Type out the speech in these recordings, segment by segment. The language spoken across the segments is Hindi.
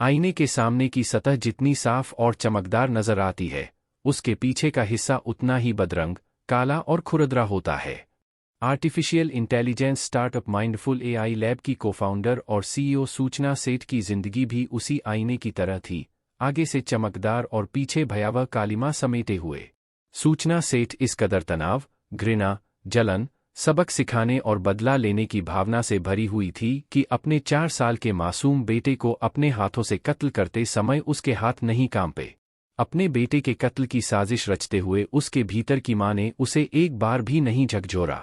आईने के सामने की सतह जितनी साफ और चमकदार नजर आती है, उसके पीछे का हिस्सा उतना ही बदरंग, काला और खुरदरा होता है। Artificial intelligence startup mindful AI lab की कोफाउंडर और सीईओ सूचना सेठ की जिंदगी भी उसी आईने की तरह थी, आगे से चमकदार और पीछे भयावह कालिमा समेटे हुए। सूचना सेठ इस कदर तनाव, घृणा, जलन, सबक सिखाने और बदला लेने की भावना से भरी हुई थी कि अपने 4 साल के मासूम बेटे को अपने हाथों से कत्ल करते समय उसके हाथ नहीं कांपे। अपने बेटे के कत्ल की साजिश रचते हुए उसके भीतर की मां ने उसे एक बार भी नहीं झकझोरा।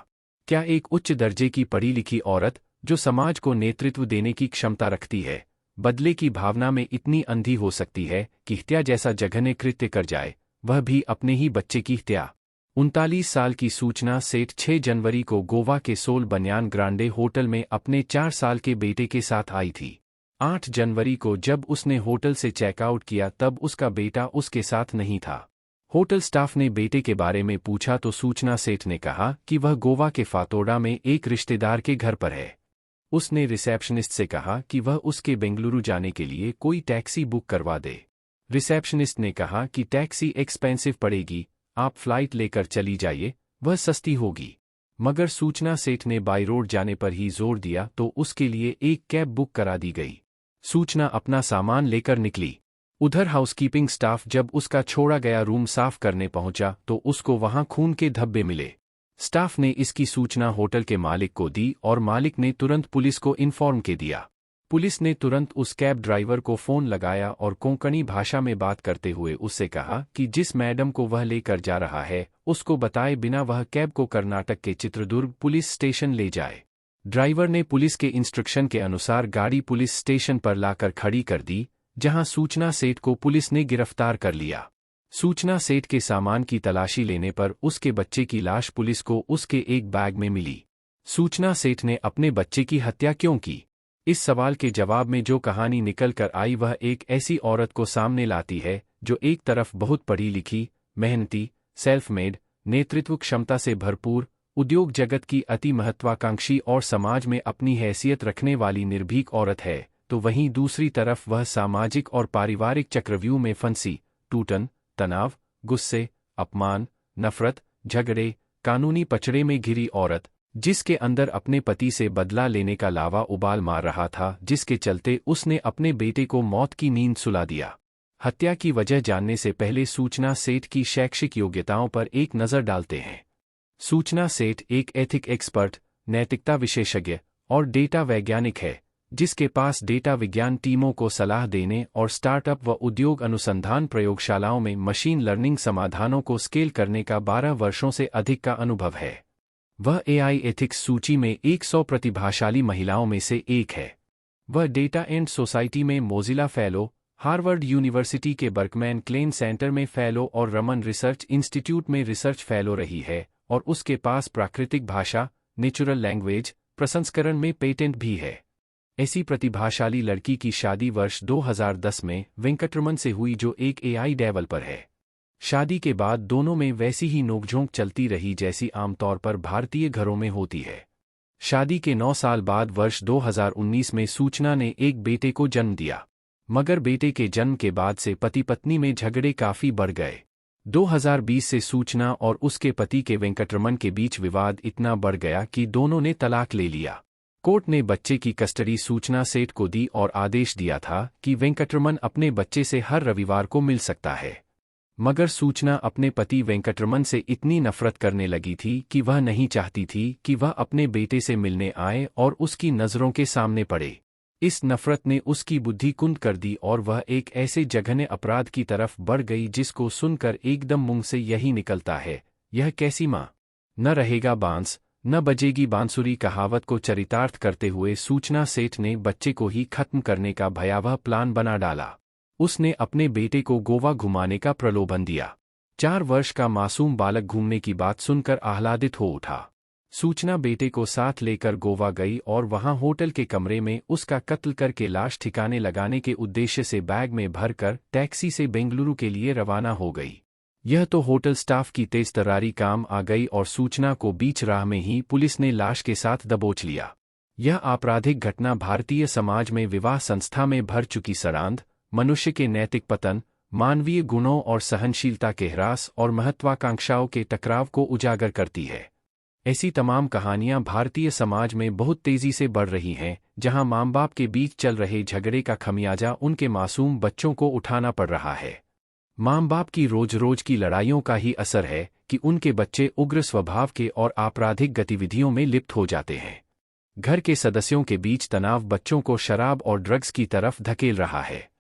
क्या एक उच्च दर्जे की पढ़ी लिखी औरत, जो समाज को नेतृत्व देने की क्षमता रखती है, बदले की भावना में इतनी अंधी हो सकती है कि हत्या जैसा जघन्य कृत्य कर जाए, वह भी अपने ही बच्चे की हत्या? 39 साल की सूचना सेठ 6 जनवरी को गोवा के सोल बनियान ग्रांडे होटल में अपने 4 साल के बेटे के साथ आई थी। 8 जनवरी को जब उसने होटल से चेकआउट किया तब उसका बेटा उसके साथ नहीं था। होटल स्टाफ ने बेटे के बारे में पूछा तो सूचना सेठ ने कहा कि वह गोवा के फातोडा में एक रिश्तेदार के घर पर है। उसने रिसेप्शनिस्ट से कहा कि वह उसके बेंगलुरु जाने के लिए कोई टैक्सी बुक करवा दे। रिसेप्शनिस्ट ने कहा कि टैक्सी एक्सपेंसिव पड़ेगी, आप फ्लाइट लेकर चली जाइए, वह सस्ती होगी। मगर सूचना सेठ ने बाई रोड जाने पर ही जोर दिया तो उसके लिए एक कैब बुक करा दी गई। सूचना अपना सामान लेकर निकली। उधर हाउसकीपिंग स्टाफ जब उसका छोड़ा गया रूम साफ करने पहुंचा तो उसको वहां खून के धब्बे मिले। स्टाफ ने इसकी सूचना होटल के मालिक को दी और मालिक ने तुरंत पुलिस को इन्फॉर्म के दिया। पुलिस ने तुरंत उस कैब ड्राइवर को फोन लगाया और कोंकणी भाषा में बात करते हुए उससे कहा कि जिस मैडम को वह लेकर जा रहा है उसको बताए बिना वह कैब को कर्नाटक के चित्रदुर्ग पुलिस स्टेशन ले जाए। ड्राइवर ने पुलिस के इंस्ट्रक्शन के अनुसार गाड़ी पुलिस स्टेशन पर लाकर खड़ी कर दी, जहां सूचना सेठ को पुलिस ने गिरफ्तार कर लिया। सूचना सेठ के सामान की तलाशी लेने पर उसके बच्चे की लाश पुलिस को उसके एक बैग में मिली। सूचना सेठ ने अपने बच्चे की हत्या क्यों की? इस सवाल के जवाब में जो कहानी निकल कर आई वह एक ऐसी औरत को सामने लाती है जो एक तरफ बहुत पढ़ी लिखी, मेहनती, सेल्फ मेड, नेतृत्व क्षमता से भरपूर, उद्योग जगत की अति महत्वाकांक्षी और समाज में अपनी हैसियत रखने वाली निर्भीक औरत है, तो वहीं दूसरी तरफ वह सामाजिक और पारिवारिक चक्रव्यूह में फंसी, टूटन, तनाव, गुस्से, अपमान, नफरत, झगड़े, कानूनी पचड़े में घिरी औरत, जिसके अंदर अपने पति से बदला लेने का लावा उबाल मार रहा था, जिसके चलते उसने अपने बेटे को मौत की नींद सुला दिया। हत्या की वजह जानने से पहले सूचना सेठ की शैक्षिक योग्यताओं पर एक नज़र डालते हैं। सूचना सेठ एक एथिक एक्सपर्ट, नैतिकता विशेषज्ञ और डेटा वैज्ञानिक है, जिसके पास डेटा विज्ञान टीमों को सलाह देने और स्टार्टअप व उद्योग अनुसंधान प्रयोगशालाओं में मशीन लर्निंग समाधानों को स्केल करने का 12 वर्षों से अधिक का अनुभव है। वह एआई एथिक्स सूची में 100 प्रतिभाशाली महिलाओं में से एक है। वह डेटा एंड सोसाइटी में मोजिला फेलो, हार्वर्ड यूनिवर्सिटी के बर्कमैन क्लेन सेंटर में फेलो और रमन रिसर्च इंस्टीट्यूट में रिसर्च फेलो रही है, और उसके पास प्राकृतिक भाषा, नेचुरल लैंग्वेज प्रसंस्करण में पेटेंट भी है। ऐसी प्रतिभाशाली लड़की की शादी वर्ष 2010 में वेंकटरमन से हुई, जो एक एआई डेवलपर है। शादी के बाद दोनों में वैसी ही नोकझोंक चलती रही जैसी आमतौर पर भारतीय घरों में होती है। शादी के 9 साल बाद वर्ष 2019 में सूचना ने एक बेटे को जन्म दिया, मगर बेटे के जन्म के बाद से पति पत्नी में झगड़े काफी बढ़ गए। 2020 से सूचना और उसके पति के वेंकटरमन के बीच विवाद इतना बढ़ गया कि दोनों ने तलाक ले लिया। कोर्ट ने बच्चे की कस्टडी सूचना सेठ को दी और आदेश दिया था कि वेंकटरमन अपने बच्चे से हर रविवार को मिल सकता है। मगर सूचना अपने पति वेंकटरमन से इतनी नफरत करने लगी थी कि वह नहीं चाहती थी कि वह अपने बेटे से मिलने आए और उसकी नज़रों के सामने पड़े। इस नफरत ने उसकी बुद्धि कुंद कर दी और वह एक ऐसे जघन्य अपराध की तरफ बढ़ गई जिसको सुनकर एकदम मुंह से यही निकलता है, यह कैसी माँ? न रहेगा बांस न बजेगी बांसुरी कहावत को चरितार्थ करते हुए सूचना सेठ ने बच्चे को ही खत्म करने का भयावह प्लान बना डाला। उसने अपने बेटे को गोवा घुमाने का प्रलोभन दिया। 4 वर्ष का मासूम बालक घूमने की बात सुनकर आह्लादित हो उठा। सूचना बेटे को साथ लेकर गोवा गई और वहां होटल के कमरे में उसका कत्ल करके लाश ठिकाने लगाने के उद्देश्य से बैग में भरकर टैक्सी से बेंगलुरु के लिए रवाना हो गई। यह तो होटल स्टाफ की तेजतर्रारी काम आ गई और सूचना को बीच राह में ही पुलिस ने लाश के साथ दबोच लिया। यह आपराधिक घटना भारतीय समाज में विवाह संस्था में भर चुकी सड़ांध, मनुष्य के नैतिक पतन, मानवीय गुणों और सहनशीलता के ह्रास और महत्वाकांक्षाओं के टकराव को उजागर करती है। ऐसी तमाम कहानियां भारतीय समाज में बहुत तेजी से बढ़ रही हैं, जहां माँ बाप के बीच चल रहे झगड़े का खमियाजा उनके मासूम बच्चों को उठाना पड़ रहा है। माँ बाप की रोज रोज की लड़ाइयों का ही असर है कि उनके बच्चे उग्र स्वभाव के और आपराधिक गतिविधियों में लिप्त हो जाते हैं। घर के सदस्यों के बीच तनाव बच्चों को शराब और ड्रग्स की तरफ धकेल रहा है।